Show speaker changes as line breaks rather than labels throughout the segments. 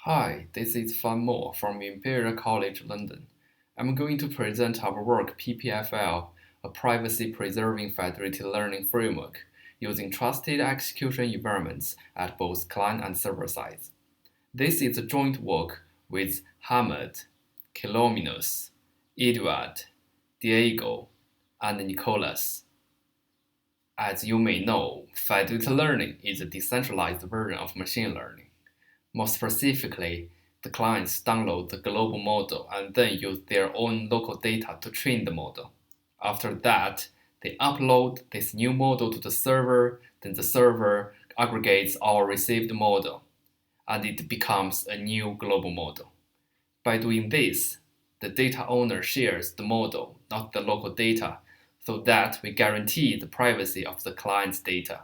Hi, this is Fan Mo from Imperial College London. I'm going to present our work PPFL, a privacy-preserving federated learning framework using trusted execution environments at both client and server sides. This is a joint work with Hamad, Kilominos, Eduard, Diego, and Nicolas. As you may know, federated learning is a decentralized version of machine learning. More specifically, the clients download the global model and then use their own local data to train the model. After that, they upload this new model to the server, then the server aggregates our received model, and it becomes a new global model. By doing this, the data owner shares the model, not the local data, so that we guarantee the privacy of the client's data.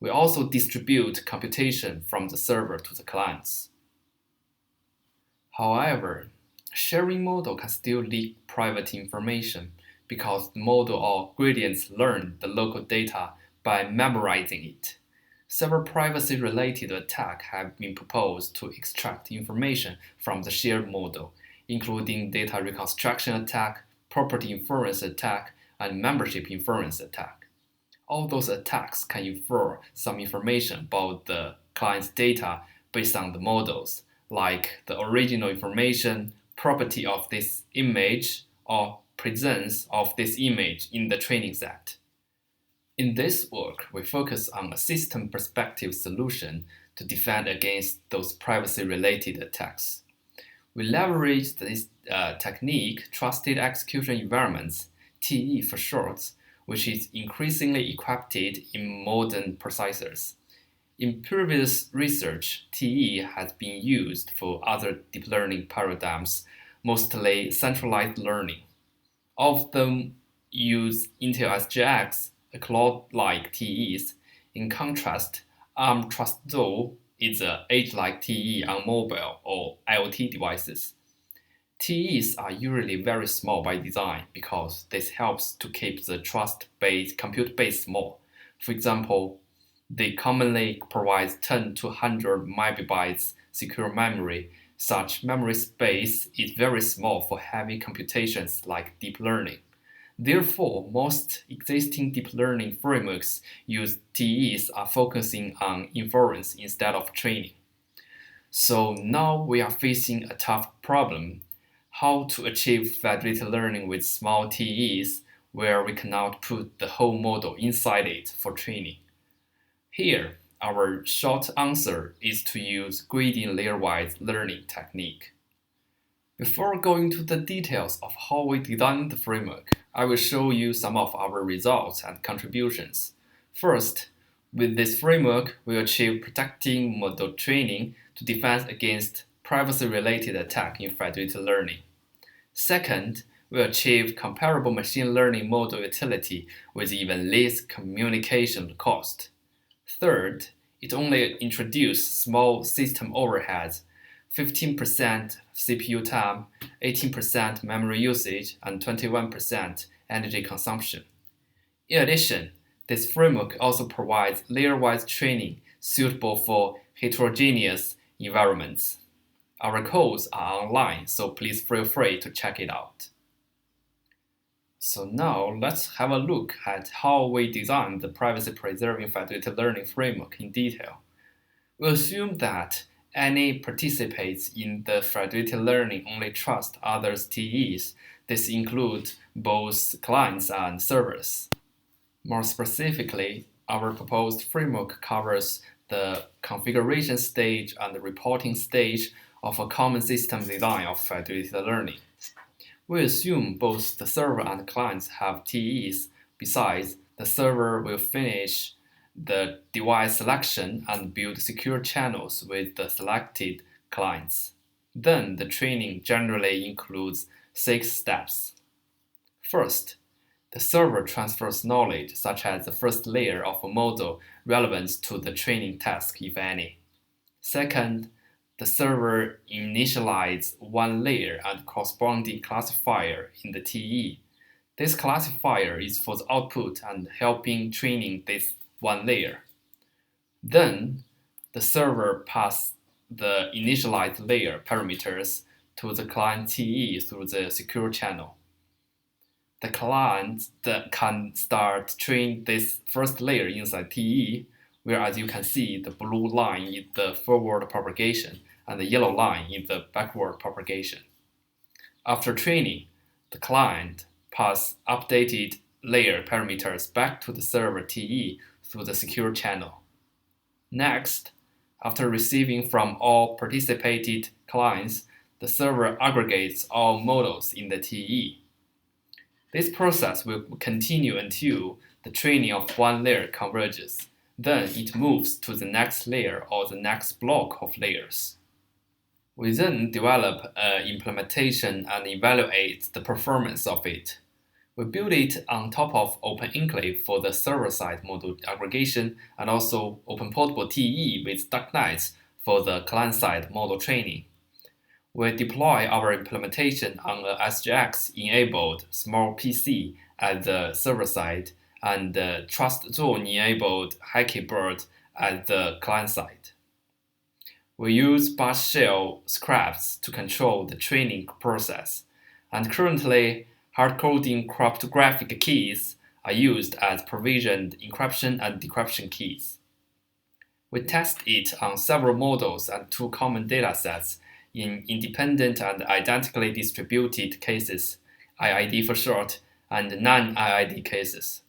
We also distribute computation from the server to the clients. However, sharing model can still leak private information because the model or gradients learn the local data by memorizing it. Several privacy-related attacks have been proposed to extract information from the shared model, including data reconstruction attack, property inference attack, and membership inference attack. All those attacks can infer some information about the client's data based on the models, like the original information, property of this image, or presence of this image in the training set. In this work, we focus on a system perspective solution to defend against those privacy-related attacks. We leverage this technique, Trusted Execution Environments, TE for short, which is increasingly equipped in modern processors. In previous research, TE has been used for other deep learning paradigms, mostly centralized learning. All of them use Intel SGX, a cloud-like TEs. In contrast, ARM TrustZone is an edge-like TE on mobile or IoT devices. TEs are usually very small by design because this helps to keep the compute base small. For example, they commonly provide 10 to 100 MB secure memory. Such memory space is very small for heavy computations like deep learning. Therefore, most existing deep learning frameworks use TEs are focusing on inference instead of training. So now we are facing a tough problem: how to achieve federated learning with small TEs where we cannot put the whole model inside it for training. Here, our short answer is to use gradient layer-wise learning technique. Before going to the details of how we designed the framework, I will show you some of our results and contributions. First, with this framework, we achieve protecting model training to defend against privacy-related attack in federated learning. Second, we achieve comparable machine learning model utility with even less communication cost. Third, it only introduces small system overheads, 15% CPU time, 18% memory usage, and 21% energy consumption. In addition, this framework also provides layer-wise training suitable for heterogeneous environments. Our codes are online, so please feel free to check it out. So now let's have a look at how we designed the privacy-preserving federated learning framework in detail. We assume that any participants in the federated learning only trust others' TEs. This includes both clients and servers. More specifically, our proposed framework covers the configuration stage and the reporting stage of a common system design of federated learning. We assume both the server and clients have TEs. Besides, the server will finish the device selection and build secure channels with the selected clients. Then the training generally includes 6 steps. First, the server transfers knowledge, such as the first layer of a model relevant to the training task, if any. Second, the server initializes one layer and corresponding classifier in the TE. This classifier is for the output and helping training this one layer. Then, the server passes the initialized layer parameters to the client TE through the secure channel. The client can start train this first layer inside TE, where, as you can see, the blue line is the forward propagation and the yellow line is the backward propagation. After training, the client passes updated layer parameters back to the server TE through the secure channel. Next, after receiving from all participated clients, the server aggregates all models in the TE. This process will continue until the training of one layer converges. Then it moves to the next layer or the next block of layers. We then develop an implementation and evaluate the performance of it. We build it on top of Open Enclave for the server-side model aggregation and also Open Portable TE with darknets for the client-side model training. We deploy our implementation on a SGX-enabled small PC at the server side and the Trust Zone-enabled Hackybird at the client side. We use Bash shell scripts to control the training process, and currently hard-coding cryptographic keys are used as provisioned encryption and decryption keys. We test it on several models and two common datasets in independent and identically distributed cases, IID for short, and non-IID cases.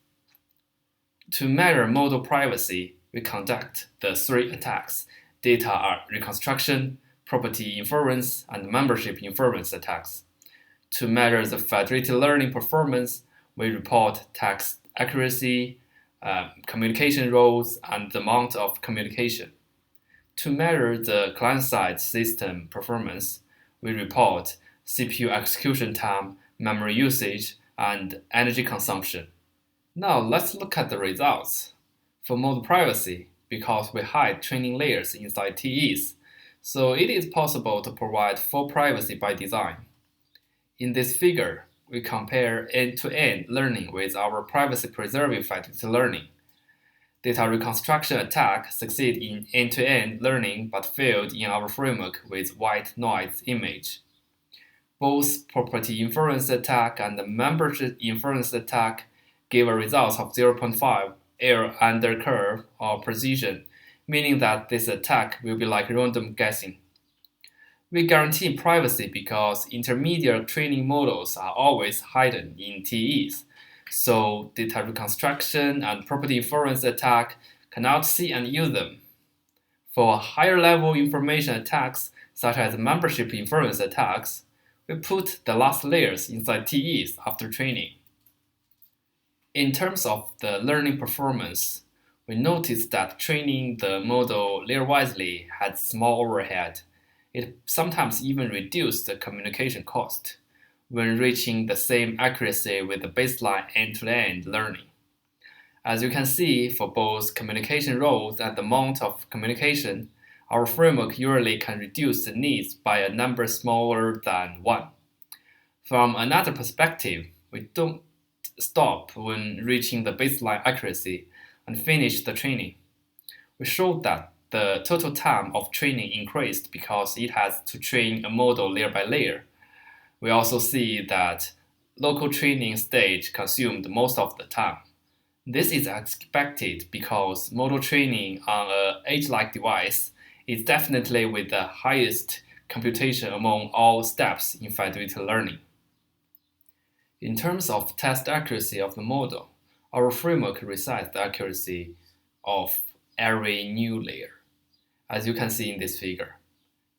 To measure model privacy, we conduct the three attacks: data reconstruction, property inference, and membership inference attacks. To measure the federated learning performance, we report text accuracy, communication roles, and the amount of communication. To measure the client-side system performance, we report CPU execution time, memory usage, and energy consumption. Now let's look at the results. For model privacy, because we hide training layers inside TEs, so it is possible to provide full privacy by design. In this figure, we compare end-to-end learning with our privacy-preserving federated learning. Data reconstruction attack succeed in end-to-end learning but failed in our framework with white noise image. Both property inference attack and the membership inference attack gave a result of 0.5 error under curve or precision, meaning that this attack will be like random guessing. We guarantee privacy because intermediate training models are always hidden in TEs, so data reconstruction and property inference attack cannot see and use them. For higher level information attacks, such as membership inference attacks, we put the last layers inside TEs after training. In terms of the learning performance, we noticed that training the model layer-wisely had small overhead. It sometimes even reduced the communication cost when reaching the same accuracy with the baseline end-to-end learning. As you can see, for both communication roles and the amount of communication, our framework usually can reduce the needs by a number smaller than 1. From another perspective, we don't stop when reaching the baseline accuracy and finish the training. We showed that the total time of training increased because it has to train a model layer by layer. We also see that local training stage consumed most of the time. This is expected because model training on an edge-like device is definitely with the highest computation among all steps in federated learning. In terms of test accuracy of the model, our framework resets the accuracy of every new layer, as you can see in this figure.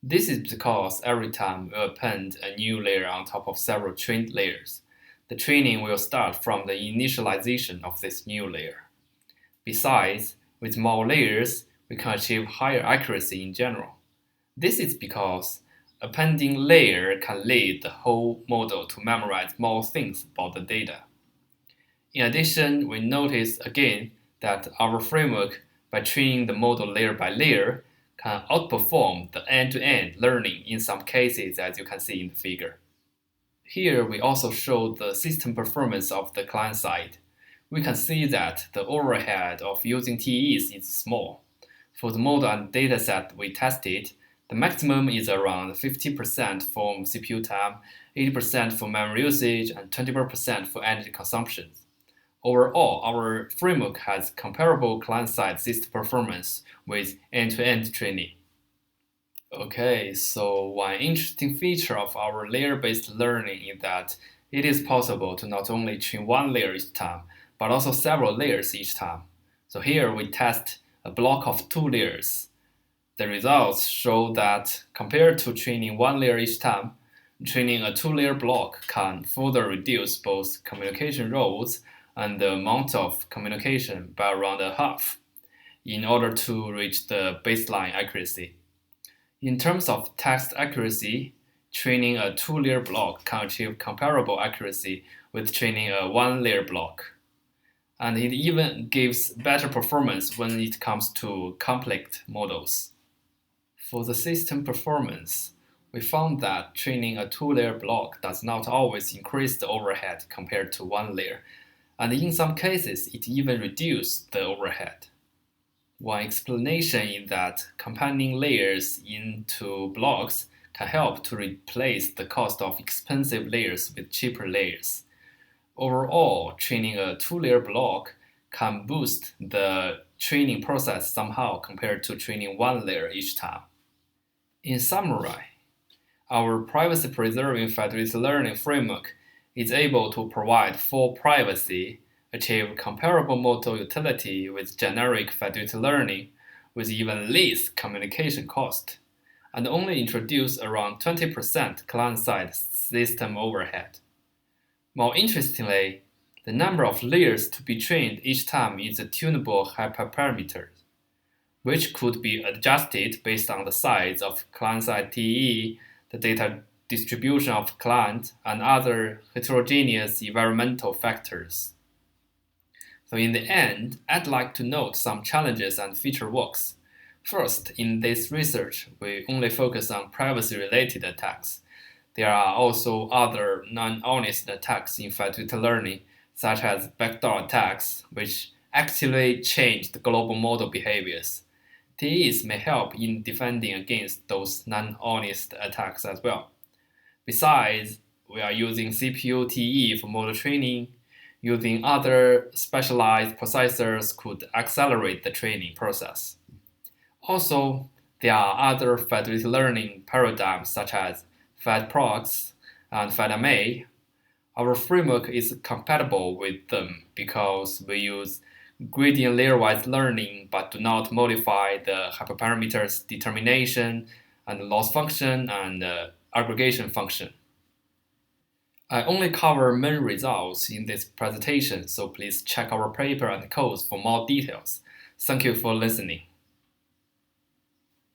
This is because every time we append a new layer on top of several trained layers, the training will start from the initialization of this new layer. Besides, with more layers, we can achieve higher accuracy in general. This is because appending layer can lead the whole model to memorize more things about the data. In addition, we notice again that our framework, by training the model layer by layer, can outperform the end-to-end learning in some cases, as you can see in the figure. Here we also show the system performance of the client side. We can see that the overhead of using TEs is small. For the model and dataset we tested, The maximum is around 50% for CPU time, 80% for memory usage, and 20% for energy consumption. Overall, our framework has comparable client-side system performance with end-to-end training. Okay, so one interesting feature of our layer-based learning is that it is possible to not only train one layer each time, but also several layers each time. So here we test a block of 2 layers. The results show that compared to training one layer each time, training a 2-layer block can further reduce both communication roles and the amount of communication by around a half in order to reach the baseline accuracy. In terms of text accuracy, training a 2-layer block can achieve comparable accuracy with training a 1-layer block. And it even gives better performance when it comes to complex models. For the system performance, we found that training a 2-layer block does not always increase the overhead compared to 1 layer, and in some cases it even reduces the overhead. One explanation is that combining layers into blocks can help to replace the cost of expensive layers with cheaper layers. Overall, training a 2-layer block can boost the training process somehow compared to training 1 layer each time. In summary, our privacy-preserving federated learning framework is able to provide full privacy, achieve comparable model utility with generic federated learning with even less communication cost, and only introduce around 20% client-side system overhead. More interestingly, the number of layers to be trained each time is a tunable hyperparameter, which could be adjusted based on the size of client-side TE, the data distribution of client, and other heterogeneous environmental factors. So in the end, I'd like to note some challenges and feature works. First, in this research, we only focus on privacy-related attacks. There are also other non-honest attacks in federated learning, such as backdoor attacks, which actually change the global model behaviors. TEs may help in defending against those non-honest attacks as well. Besides, we are using CPU TE for model training. Using other specialized processors could accelerate the training process. Also, there are other federated learning paradigms such as FedProx and FedMA. Our framework is compatible with them because we use gradient layer-wise learning but do not modify the hyperparameters determination and loss function and aggregation function. I only cover main results in this presentation, so please check our paper and codes for more details. Thank you for listening.